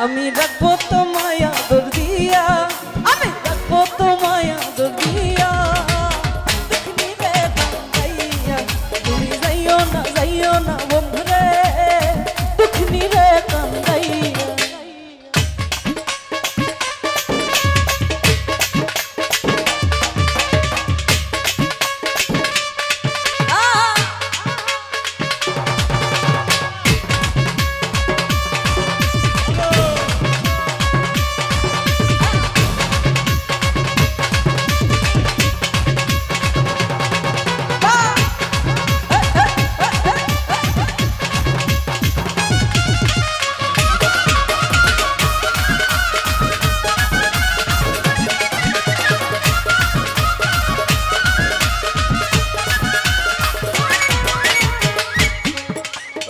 আমি রাখবো তোমায় আদর দিয়া, আমি রাখবো তোমায় আদর দিয়া। দেখনি রে কান্দাইয়া, তুমি যাইও না বন্ধুরে, দেখনি রে কান্দাইয়া।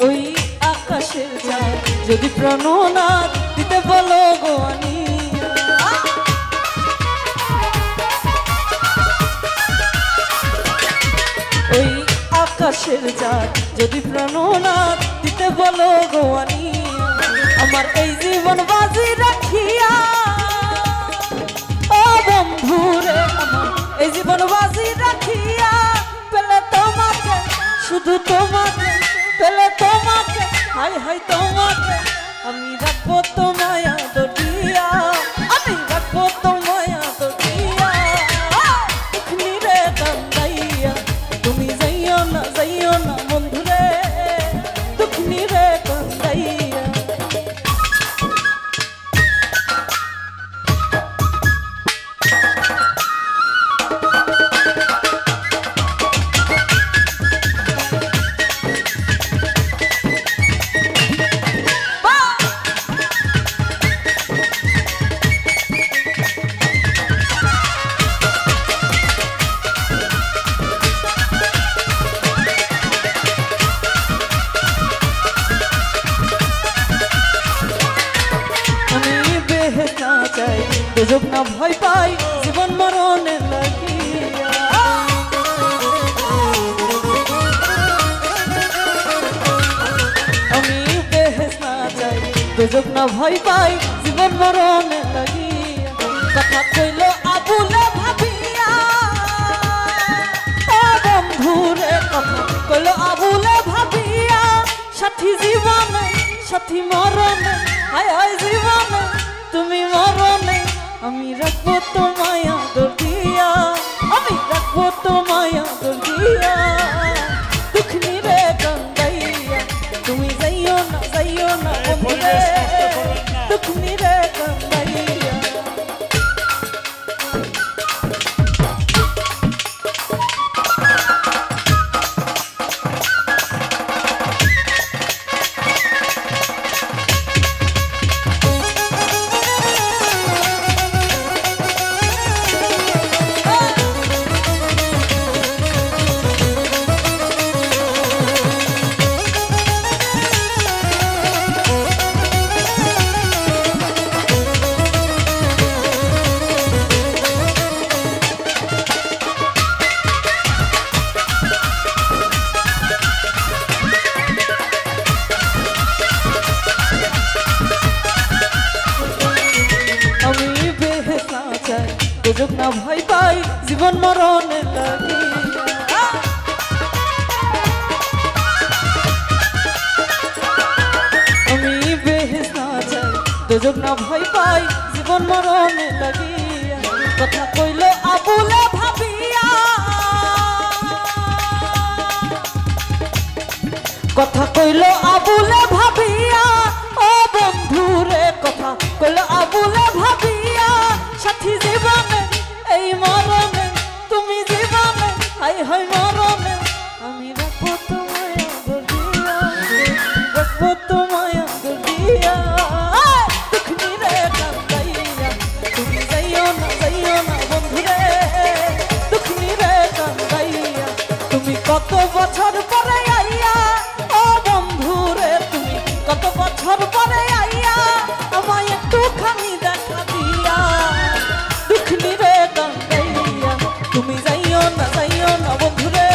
ওই আকাশের চাঁদ যদি প্রাণনাথ দিতে বলো গো আনিয়া, ওই আকাশের চাঁদ যদি প্রাণনাথ দিতে বলো গো আনিয়া, আমার এই জীবন বাজি রাখিয়া, ও বন্ধুরে আমার এই জীবন বাজি রাখিয়া, পেলে তোমাকে শুধু তোমাকে, পেলে তোমাকে হাই হাই তোমাকে, আমি রাখবো তোমায় আদর দিয়া, আমি রাখবো তোমায় আদর দিয়া। দেখনি রে কান্দাইয়া, তুমি যাইও না বন্ধুরে, দেখনি রে কান্দাইয়া। দুজক না ভয় পাই জীবন মরণের লাগিয়া, আমি বেহেশ না চাই দুজক না ভয় পাই জীবন মরণের লাগিয়া। কথা কইল আবুলে ভাবিয়া, ও বন্ধুরে কথা কইল আবুলে ভাবিয়া, সাথী জীবনে সাথী মরণে, হায় হায় জীবনে তুমি মরণে, আমি রাখবো তোমায় আদর দিয়া, আমি রাখবো তোমায় আদর দিয়া। দেখনি রে কান্দাইয়া, তুমি যাইও না বন্ধুরে, দেখনি রে কান্দাইয়া। দুজক না ভয় পাই জীবন মরণের লাগিয়া, আমি বেহেশ না চাই দুজক না ভয় পাই জীবন মরণের লাগিয়া। কথা কইল আবুলে ভাবিয়া, কথা কইল আবুলে ভাবিয়া, ও বন্ধুরে কথা কইল আবুলে ভাবিয়া, সাথী জীবনে এই মরণে, তুমি জীবনে হাই হাই মরণে, আমি রাখবো তোমায় আদর দিয়া, রাখবো তোমায় আদর দিয়া। দেখনি রে কান্দাইয়া, তুমি যাইও না বন্ধুরে, দেখনি রে কান্দাইয়া। তুমি কত বছর পরে আইয়া, ও বন্ধুরে তুমি কত বছর পরে আইয়া, আমায় একটুখানি দেখা দিয়া। দেখনি রে কান্দাইয়া, তুমি যাইও না বন্ধুরে,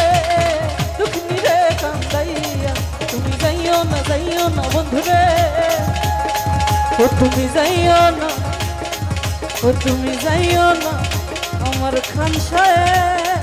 দেখনি রে কান্দাইয়া, তুমি যাইও না বন্ধুরে। ও তুমি যাইও না, ও তুমি যাইও না আমার খান সাহেব।